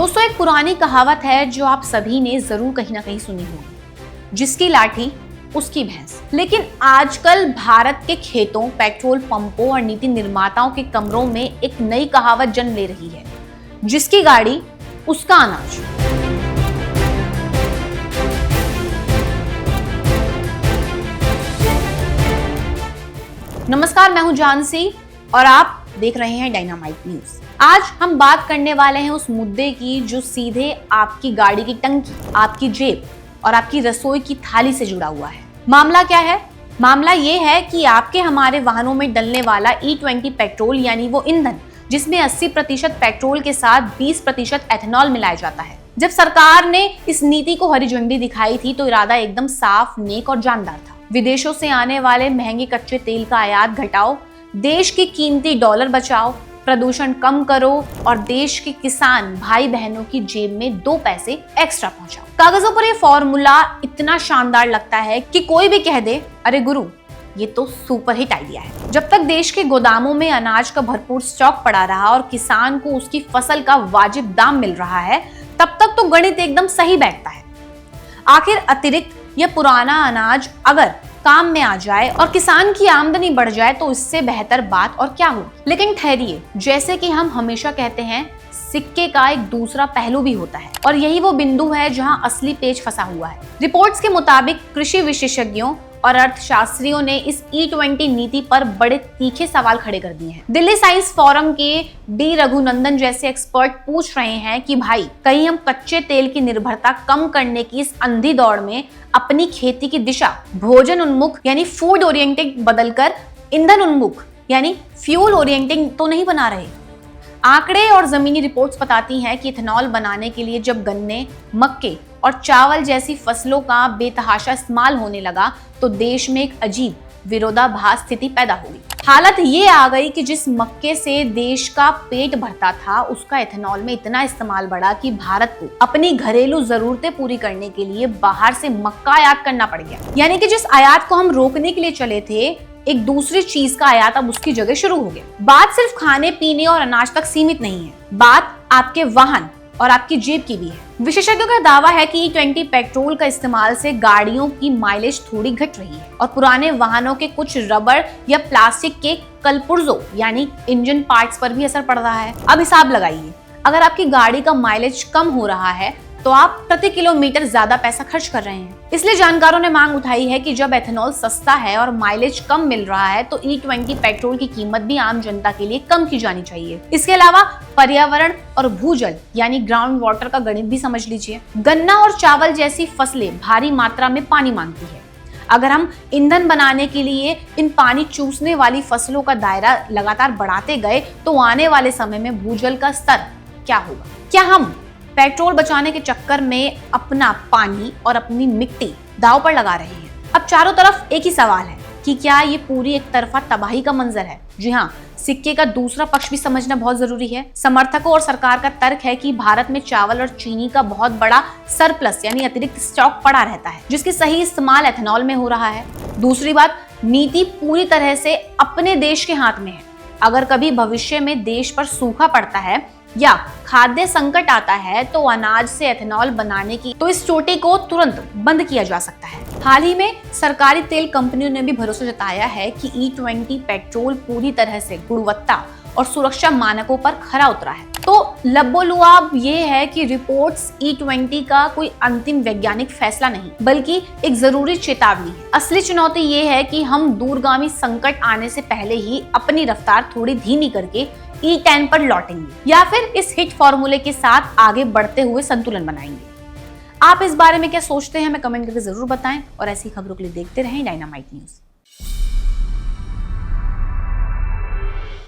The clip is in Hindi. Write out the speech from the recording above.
दोस्तों, एक पुरानी कहावत है जो आप सभी ने जरूर कहीं ना कहीं सुनी होगी, जिसकी लाठी उसकी भैंस। लेकिन आजकल भारत के खेतों, पेट्रोल पंपों और नीति निर्माताओं के कमरों में एक नई कहावत जन्म ले रही है, जिसकी गाड़ी उसका अनाज। नमस्कार, मैं हूं जानसी और आप देख रहे हैं डायनामाइट न्यूज। आज हम बात करने वाले हैं उस मुद्दे की जो सीधे आपकी गाड़ी की टंकी, आपकी जेब और आपकी रसोई की थाली से जुड़ा हुआ है। मामला क्या है? मामला ये है कि आपके हमारे वाहनों में डलने वाला E20 पेट्रोल, यानी वो ईंधन जिसमें 80% पेट्रोल के साथ 20% एथेनॉल मिलाया जाता है। जब सरकार ने इस नीति को हरी झंडी दिखाई थी तो इरादा एकदम साफ, नेक और जानदार था। विदेशों से आने वाले महंगे कच्चे तेल का आयात घटाओ, देश की कीमती डॉलर बचाओ, प्रदूषण कम करो और देश के किसान भाई बहनों की जेब में 2 पैसे एक्स्ट्रा पहुंचाओ। कागजों पर ये फॉर्मूला इतना शानदार लगता है कि कोई भी कह दे, अरे गुरु, ये तो सुपर हिट आइडिया है। जब तक देश के गोदामों में अनाज का भरपूर स्टॉक पड़ा रहा और किसान को उसकी फसल का वाजिब दाम मिल रहा है, तब तक तो गणित एकदम सही बैठता है। आखिर अतिरिक्त यह पुराना अनाज अगर काम में आ जाए और किसान की आमदनी बढ़ जाए तो इससे बेहतर बात और क्या होगी। लेकिन ठहरिए, जैसे कि हम हमेशा कहते हैं, सिक्के का एक दूसरा पहलू भी होता है और यही वो बिंदु है जहां असली पेच फंसा हुआ है। रिपोर्ट्स के मुताबिक कृषि विशेषज्ञों और अर्थशास्त्रियों ने इस E20 नीति पर बड़े तीखे सवाल खड़े कर दिए हैं। दिल्ली साइंस फोरम के डी रघुनंदन जैसे एक्सपर्ट पूछ रहे हैं कि भाई, कहीं हम कच्चे तेल की निर्भरता कम करने की इस अंधी दौड़ में अपनी खेती की दिशा भोजन उन्मुख यानी फूड ओरिएंटेड बदलकर ईंधन उन्मुख यानी फ्यूल ओरिएंटेड तो नहीं बना रहे। आंकड़े और जमीनी रिपोर्ट्स बताती हैं कि इथेनॉल बनाने के लिए जब गन्ने, मक्के और चावल जैसी फसलों का बेतहाशा इस्तेमाल होने लगा तो देश में एक अजीब विरोधाभास स्थिति पैदा हुई। हालत ये आ गई कि जिस मक्के से देश का पेट भरता था, उसका इथेनॉल में इतना इस्तेमाल बढ़ा कि भारत को अपनी घरेलू जरूरतें पूरी करने के लिए बाहर से मक्का आयात करना पड़ गया। यानी कि जिस आयात को हम रोकने के लिए चले थे, एक दूसरी चीज का आयात अब उसकी जगह शुरू हो गया। बात सिर्फ खाने पीने और अनाज तक सीमित नहीं है, बात आपके वाहन और आपकी जेब की भी है। विशेषज्ञों का दावा है कि E20 पेट्रोल का इस्तेमाल से गाड़ियों की माइलेज थोड़ी घट रही है और पुराने वाहनों के कुछ रबर या प्लास्टिक के कलपुर्जों यानी इंजन पार्ट्स पर भी असर पड़ रहा है। अब हिसाब लगाइए, अगर आपकी गाड़ी का माइलेज कम हो रहा है तो आप प्रति किलोमीटर ज्यादा पैसा खर्च कर रहे हैं। इसलिए जानकारों ने मांग उठाई है कि जब एथेनॉल सस्ता है और माइलेज कम मिल रहा है तो E20 पेट्रोल की कीमत भी आम जनता के लिए कम की जानी चाहिए। इसके अलावा पर्यावरण और भूजल यानी ग्राउंड वाटर का गणित भी समझ लीजिए। गन्ना और चावल जैसी फसलें भारी मात्रा में पानी मांगती है। अगर हम ईंधन बनाने के लिए इन पानी चूसने वाली फसलों का दायरा लगातार बढ़ाते गए तो आने वाले समय में भूजल का स्तर क्या होगा? क्या हम पेट्रोल बचाने के चक्कर में अपना पानी और अपनी मिट्टी दांव पर लगा रहे हैं? अब चारों तरफ एक ही सवाल है कि क्या ये पूरी एक तरफा तबाही का मंजर है? जी हाँ, सिक्के का दूसरा पक्ष भी समझना बहुत जरूरी है। समर्थकों और सरकार का तर्क है कि भारत में चावल और चीनी का बहुत बड़ा सरप्लस यानी अतिरिक्त स्टॉक पड़ा रहता है, जिसकी सही इस्तेमाल एथेनॉल में हो रहा है। दूसरी बात, नीति पूरी तरह से अपने देश के हाथ में है। अगर कभी भविष्य में देश पर सूखा पड़ता है या खाद्य संकट आता है तो अनाज से एथेनॉल बनाने की इस चोटी को तुरंत बंद किया जा सकता है। हाल ही में सरकारी तेल कंपनियों ने भी भरोसा जताया है कि E20 पेट्रोल पूरी तरह से गुणवत्ता और सुरक्षा मानकों पर खरा उतरा है। तो लबोलुआब ये है कि रिपोर्ट्स E20 का कोई अंतिम वैज्ञानिक फैसला नहीं, बल्कि एक जरूरी चेतावनी है। असली चुनौती ये है कि हम दूरगामी संकट आने से पहले ही अपनी रफ्तार थोड़ी धीमी करके E10 पर लौटेंगे या फिर इस हिट फॉर्मूले के साथ आगे बढ़ते हुए संतुलन बनाएंगे। आप इस बारे में क्या सोचते हैं, हमें कमेंट करके जरूर बताएं और ऐसी खबरों के लिए देखते रहें डायनामाइट न्यूज।